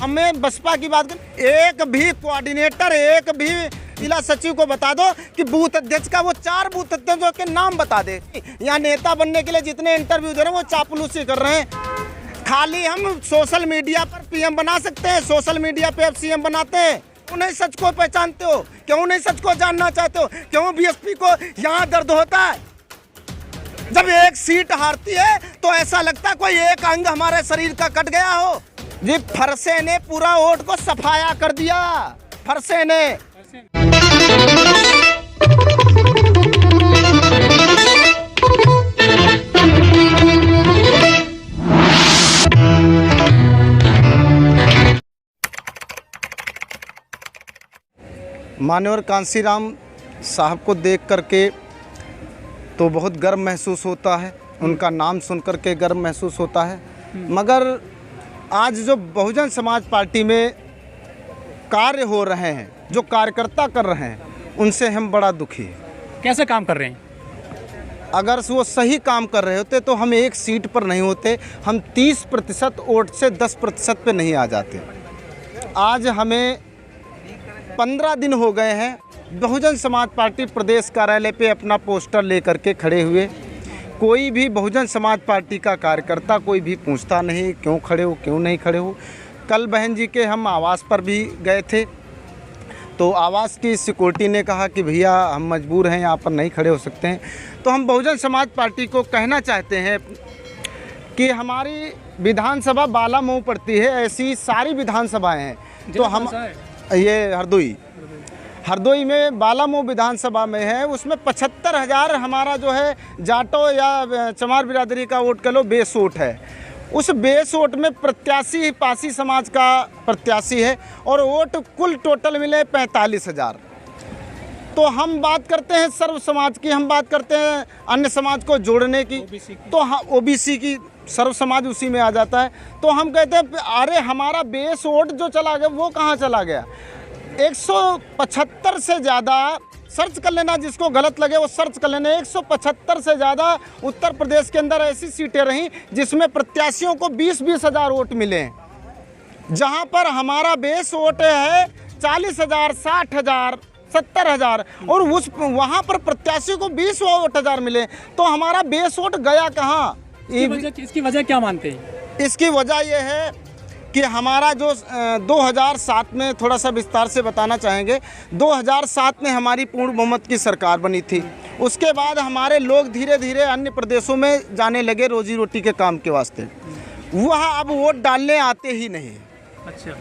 हमें बसपा की बात कर, एक भी कोऑर्डिनेटर, एक भी जिला सचिव को बता दो कि बूथ अध्यक्ष का वो 4 बूथ अध्यक्षों के नाम बता दे। यहाँ नेता बनने के लिए जितने इंटरव्यू दे रहे हैं वो चापलूसी कर रहे हैं। खाली हम सोशल मीडिया पर पीएम बना सकते हैं, सोशल मीडिया पे अब सीएम बनाते हैं। क्यों नहीं सच को पहचानते हो? क्यों नहीं सच को जानना चाहते हो? क्यों बीएसपी को यहाँ दर्द होता है? जब एक सीट हारती है तो ऐसा लगता है कोई एक अंग हमारे शरीर का कट गया हो। जी फरसे ने पूरा वोट को सफाया कर दिया, फरसे ने। मान्यवर कांसीराम साहब को देख करके तो बहुत गर्व महसूस होता है, उनका नाम सुन करके गर्व महसूस होता है। मगर आज जो बहुजन समाज पार्टी में कार्य हो रहे हैं, जो कार्यकर्ता कर रहे हैं, उनसे हम बड़ा दुखी हैं। कैसे काम कर रहे हैं? अगर वो सही काम कर रहे होते तो हम एक सीट पर नहीं होते, हम 30% वोट से 10% पे नहीं आ जाते। आज हमें 15 दिन हो गए हैं बहुजन समाज पार्टी प्रदेश कार्यालय पे अपना पोस्टर लेकर के खड़े हुए। कोई भी बहुजन समाज पार्टी का कार्यकर्ता कोई भी पूछता नहीं क्यों खड़े हो, क्यों नहीं खड़े हो। कल बहन जी के हम आवास पर भी गए थे तो आवास की सिक्योरिटी ने कहा कि भैया हम मजबूर हैं, यहाँ पर नहीं खड़े हो सकते हैं। तो हम बहुजन समाज पार्टी को कहना चाहते हैं कि हमारी विधानसभा बालामऊ पड़ती है, ऐसी सारी विधानसभाएँ हैं। तो हम ये हरदोई में बालामऊ विधानसभा में है, उसमें 75,000 हमारा जो है जाटो या चमार बिरादरी का वोट कह लो बेस वोट है। उस बेस वोट में प्रत्याशी पासी समाज का प्रत्याशी है और वोट कुल टोटल मिले 45,000। तो हम बात करते हैं सर्व समाज की, हम बात करते हैं अन्य समाज को जोड़ने की, तो हाँ ओबीसी की सर्व समाज उसी में आ जाता है। तो हम कहते हैं अरे हमारा बेस वोट जो चला गया वो कहाँ चला गया? 175 से ज़्यादा, सर्च कर लेना, जिसको गलत लगे वो सर्च कर लेना, 175 से ज़्यादा उत्तर प्रदेश के अंदर ऐसी सीटें रहीं जिसमें प्रत्याशियों को 20-20 हज़ार वोट मिले, जहां पर हमारा बेस वोट है 40,000, 60,000, 70,000 और उस वहां पर प्रत्याशियों को 20 वोट हज़ार मिले। तो हमारा बेस वोट गया कहाँ? इसकी वजह क्या मानते हैं? इसकी वजह यह है कि हमारा जो 2007 में, थोड़ा सा विस्तार से बताना चाहेंगे, 2007 में हमारी पूर्ण बहुमत की सरकार बनी थी। उसके बाद हमारे लोग धीरे धीरे अन्य प्रदेशों में जाने लगे रोजी रोटी के काम के वास्ते, वह अब वोट डालने आते ही नहीं। अच्छा,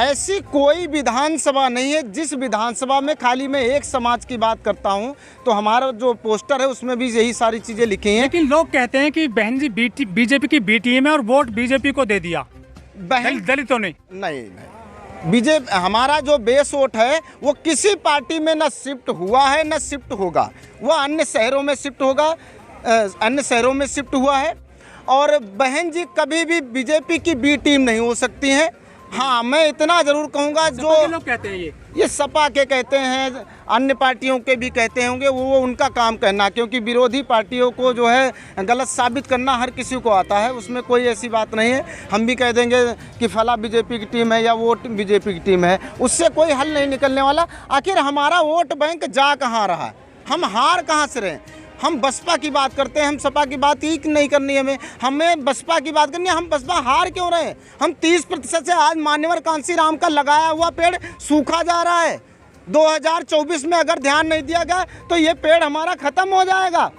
ऐसी कोई विधानसभा नहीं है जिस विधानसभा में खाली मैं एक समाज की बात करता हूं तो हमारा जो पोस्टर है उसमें भी यही सारी चीज़ें लिखी हैं। लेकिन लोग कहते हैं कि बहन जी बीजेपी की बी टीम है और वोट बीजेपी को दे दिया, दलितों ने। नहीं, बीजेपी हमारा जो बेस वोट है वो किसी पार्टी में न शिफ्ट हुआ है न शिफ्ट होगा, वह अन्य शहरों में शिफ्ट होगा, अन्य शहरों में शिफ्ट हुआ है। और बहन जी कभी भी बीजेपी की बी टीम नहीं हो सकती हैं। हाँ, मैं इतना ज़रूर कहूँगा, जो लोग कहते हैं ये सपा के कहते हैं, अन्य पार्टियों के भी कहते होंगे, वो उनका काम कहना, क्योंकि विरोधी पार्टियों को जो है गलत साबित करना हर किसी को आता है, उसमें कोई ऐसी बात नहीं है। हम भी कह देंगे कि फला बीजेपी की टीम है या वो बीजेपी की टीम है, उससे कोई हल नहीं निकलने वाला। आखिर हमारा वोट बैंक जा कहाँ रहा है? हम हार कहाँ से रहे? हम बसपा की बात करते हैं, हम सपा की बात ही नहीं करनी है, हमें बसपा की बात करनी है। हम बसपा हार क्यों रहे? हम 30% से आज मान्यवर कांसीराम का लगाया हुआ पेड़ सूखा जा रहा है। 2024 में अगर ध्यान नहीं दिया गया तो ये पेड़ हमारा ख़त्म हो जाएगा।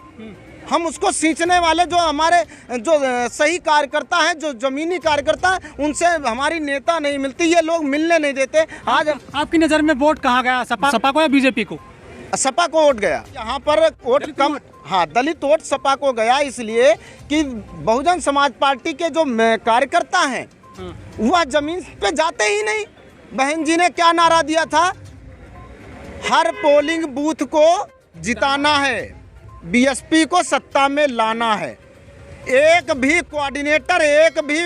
हम उसको सींचने वाले जो हमारे जो सही कार्यकर्ता हैं, जो ज़मीनी कार्यकर्ता हैं, उनसे हमारी नेता नहीं मिलती, ये लोग मिलने नहीं देते। आज आपकी नज़र में वोट कहाँ गया? सपा को या बीजेपी को? सपा को वोट गया। यहाँ पर वोट कम, हाँ, दलित वोट सपा को गया, इसलिए कि बहुजन समाज पार्टी के जो कार्यकर्ता हैं वह जमीन पे जाते ही नहीं। बहन जी ने क्या नारा दिया था? हर पोलिंग बूथ को जिताना है, बीएसपी को सत्ता में लाना है। एक भी कोऑर्डिनेटर, एक भी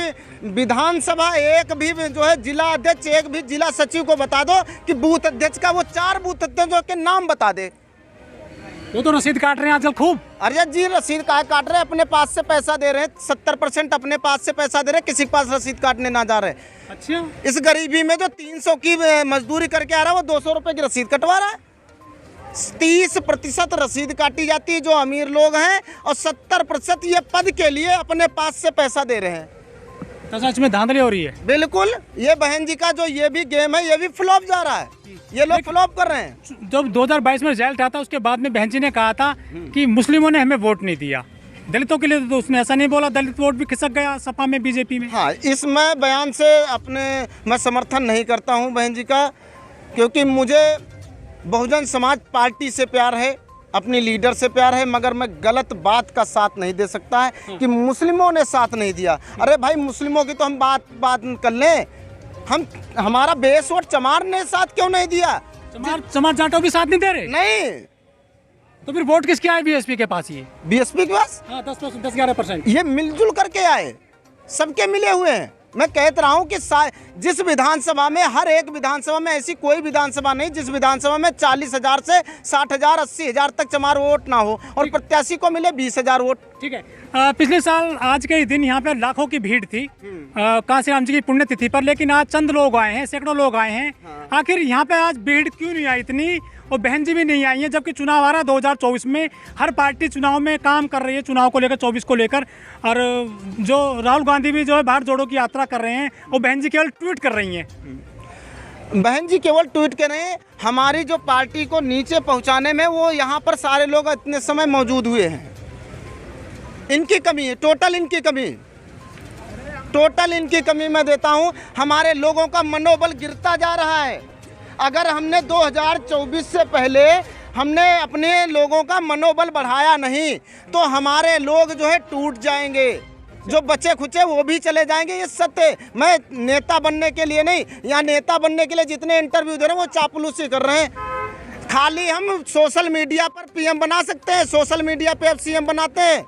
विधानसभा, एक भी जो है जिला अध्यक्ष, एक भी जिला सचिव को बता दो कि बूथ अध्यक्ष का वो 4 बूथ अध्यक्षों के नाम बता दे। वो तो रसीद काट रहे हैं आजकल खूब। अरे जी रसीद काट रहे हैं, अपने पास से पैसा दे रहे हैं, 70% अपने पास से पैसा दे रहे हैं, किसी के पास रसीद काटने ना जा रहे। अच्छा, इस गरीबी में जो 300 की मजदूरी करके आ रहा है वो 200 रुपए की रसीद कटवा रहा है। 30% रसीद काटी जाती है जो अमीर लोग हैं, और 70% ये पद के लिए अपने पास से पैसा दे रहे हैं। तो सच में धांधली हो रही है। बिल्कुल, ये बहन जी का जो ये भी गेम है ये भी फ्लॉप जा रहा है, ये लोग फ्लॉप कर रहे हैं। जब 2022 में रिजल्ट आता उसके बाद में बहन जी ने कहा था कि मुस्लिमों ने हमें वोट नहीं दिया, दलितों के लिए तो उसने ऐसा नहीं बोला, दलित वोट भी खिसक गया सपा में, बीजेपी में। हाँ, इसमें बयान से मैं समर्थन नहीं करता हूँ बहन जी का, क्योंकि मुझे बहुजन समाज पार्टी से प्यार है, अपनी लीडर से प्यार है, मगर मैं गलत बात का साथ नहीं दे सकता है कि मुस्लिमों ने साथ नहीं दिया। अरे भाई, मुस्लिमों की तो हम बात कर लें, हमारा बेस वोट चमार ने साथ क्यों नहीं दिया? चमार जाटो भी साथ नहीं दे रहे। नहीं, तो फिर वोट किसके आए बीएसपी के पास? ये बीएसपी के पास 10-11%। ये मिलजुल करके आए, सबके मिले हुए हैं। मैं कहता रहा हूँ कि जिस विधानसभा में, हर एक विधानसभा में, ऐसी कोई विधानसभा नहीं जिस विधानसभा में 40,000 से 60,000 80,000 तक चमार वोट ना हो और प्रत्याशी को मिले 20,000 वोट। ठीक है, पिछले साल आज के ही दिन यहाँ पे लाखों की भीड़ थी कांसीराम जी की पुण्यतिथि पर, लेकिन आज चंद लोग आए हैं, सैकड़ों लोग आए हैं। हाँ। आखिर यहाँ पे आज भीड़ क्यों नहीं आई इतनी, और बहन जी भी नहीं आई है, जबकि चुनाव आ रहा है 2024 में, हर पार्टी चुनाव में काम कर रही है, चुनाव को लेकर 24 को लेकर, और जो राहुल गांधी भी जो है भारत जोड़ो की यात्रा कर रहे हैं, वो बहन जी केवल ट्वीट कर रही हैं। बहन जी केवल ट्वीट कर रहे हैं, हमारी जो पार्टी को नीचे पहुंचाने में वो यहाँ पर सारे लोग इतने समय मौजूद हुए हैं। इनकी कमी है, टोटल इनकी कमी मैं देता हूँ। हमारे लोगों का मनोबल गिरता जा रहा है। अगर हमने 2024 से पहले हमने अपने लोगों का मनोबल बढ़ाया नहीं तो हमारे लोग जो है टूट जाएंगे, जो बचे खुचे वो भी चले जाएंगे। ये सत्य। मैं नेता बनने के लिए नहीं, यहाँ नेता बनने के लिए जितने इंटरव्यू दे रहे हैं वो चापलूसी कर रहे हैं। खाली हम सोशल मीडिया पर पीएम बना सकते हैं, सोशल मीडिया पे अब सीएम बनाते हैं।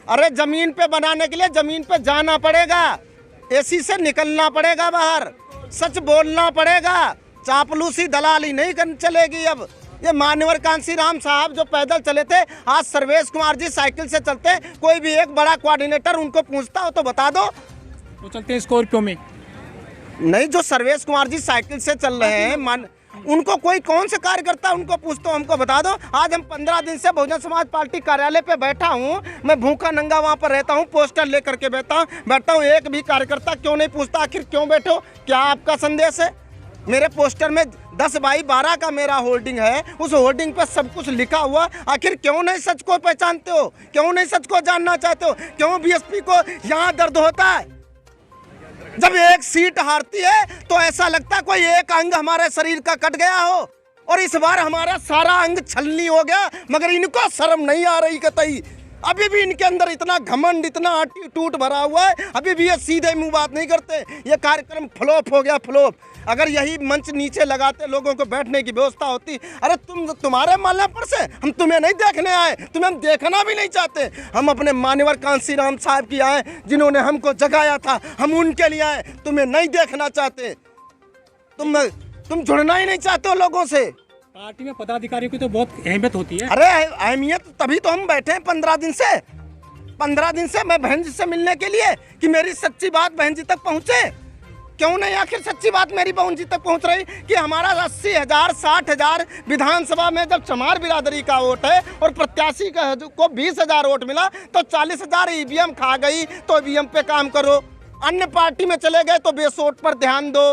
अरे ज़मीन पे बनाने के लिए ज़मीन पे जाना पड़ेगा, एसी से निकलना पड़ेगा बाहर, सच बोलना पड़ेगा, चापलूसी दलाली नहीं चलेगी। अब ये मान्यवर कांसीराम साहब जो पैदल चले थे, आज सर्वेश कुमार जी साइकिल से चलते। कोई भी एक बड़ा कोऑर्डिनेटर उनको पूछता हो तो बता दो। वो चलते हैं स्कॉर्पियो में नहीं, जो सर्वेश कुमार जी साइकिल से चल रहे हैं, उनको कोई कौन से कार्यकर्ता उनको पूछते हो, हमको बता दो। आज हम 15 दिन से बहुजन समाज पार्टी कार्यालय पे बैठा हूँ, मैं भूखा नंगा वहाँ पर रहता हूँ, पोस्टर लेकर के बैठता हूँ। एक भी कार्यकर्ता क्यों नहीं पूछता आखिर क्यों बैठो, क्या आपका संदेश है? मेरे पोस्टर में 10/12 का मेरा होर्डिंग है, उस होर्डिंग पे सब कुछ लिखा हुआ। आखिर क्यों नहीं सच को पहचानते हो, क्यों नहीं सच को जानना चाहते हो? क्यों बीएसपी को यहाँ दर्द होता है? जब एक सीट हारती है तो ऐसा लगता है कोई एक अंग हमारे शरीर का कट गया हो, और इस बार हमारा सारा अंग छलनी हो गया, मगर इनको शर्म नहीं आ रही कतई। अभी भी इनके अंदर इतना घमंड, इतना एटीट्यूड भरा हुआ है, अभी भी ये सीधे मुंह बात नहीं करते। ये कार्यक्रम फ्लॉप हो गया, फ्लॉप। अगर यही मंच नीचे लगाते, लोगों को बैठने की व्यवस्था होती। अरे तुम्हारे मालने पर से हम तुम्हें नहीं देखने आए, तुम्हें हम देखना भी नहीं चाहते। हम अपने मान्यवर कांसीराम साहब की आए, जिन्होंने हमको जगाया था, हम उनके लिए आए, तुम्हें नहीं देखना चाहते। तुम जुड़ना ही नहीं चाहते हो लोगों से। पार्टी में पदाधिकारियों की तो बहुत अहमियत होती है। अरे अहमियत तभी तो हम बैठे हैं 15 दिन से मैं बहन जी से मिलने के लिए, कि मेरी सच्ची बात बहन जी तक पहुंचे। क्यों नहीं आखिर सच्ची बात मेरी बहन जी तक पहुंच रही कि हमारा 80,000 60,000 विधानसभा में जब चमार बिरादरी का वोट है और प्रत्याशी को 20,000 वोट मिला, तो 40,000 ईवीएम खा गई। तो ईवीएम पे काम करो। अन्य पार्टी में चले गए तो बेस वोट पर ध्यान दो।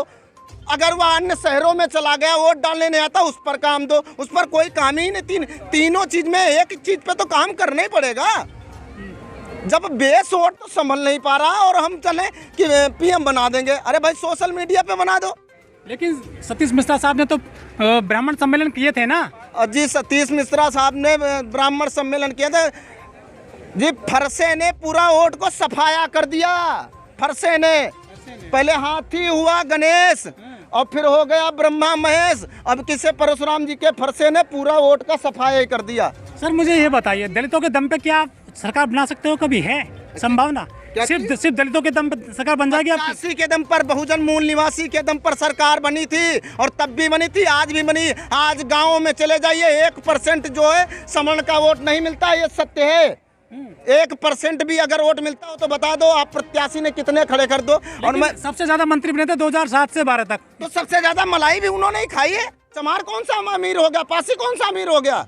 अगर वह अन्य शहरों में चला गया, वोट डालने नहीं आता, उस पर काम दो। उस पर कोई काम ही नहीं। तीनों चीज में एक चीज पे तो काम करना ही पड़ेगा। जब बेस वोट तो संभल नहीं पा रहा और हम चले कि पीएम बना देंगे। अरे भाई, सोशल मीडिया पे बना दो। लेकिन सतीश मिश्रा साहब ने तो ब्राह्मण सम्मेलन किए थे ना जी। सतीश मिश्रा साहब ने ब्राह्मण सम्मेलन किया था जी। फरसे ने पूरा वोट को सफाया कर दिया। फरसे ने पहले हाथी हुआ गणेश, और फिर हो गया ब्रह्मा महेश, अब किसे परशुराम जी के फरसे ने पूरा वोट का सफाया कर दिया। सर मुझे ये बताइए, दलितों के दम पे क्या सरकार बना सकते हो? कभी है संभावना सिर्फ दलितों के दम पर सरकार बन जाएगी आपकी? 85 के दम पर, बहुजन मूल निवासी के दम पर सरकार बनी थी और तब भी बनी थी, आज भी बनी। आज गाँव में चले जाइए 1% जो है समर्ण का वोट नहीं मिलता, ये सत्य है। 1% भी अगर वोट मिलता हो तो बता दो आप प्रत्याशी ने कितने खड़े कर दो। और मैं सबसे ज्यादा मंत्री बने थे 2007 से 12 तक। तो सबसे ज्यादा मलाई भी उन्होंने ही खाई है। चमार कौन सा अमीर हो गया, पासी कौन सा अमीर हो गया?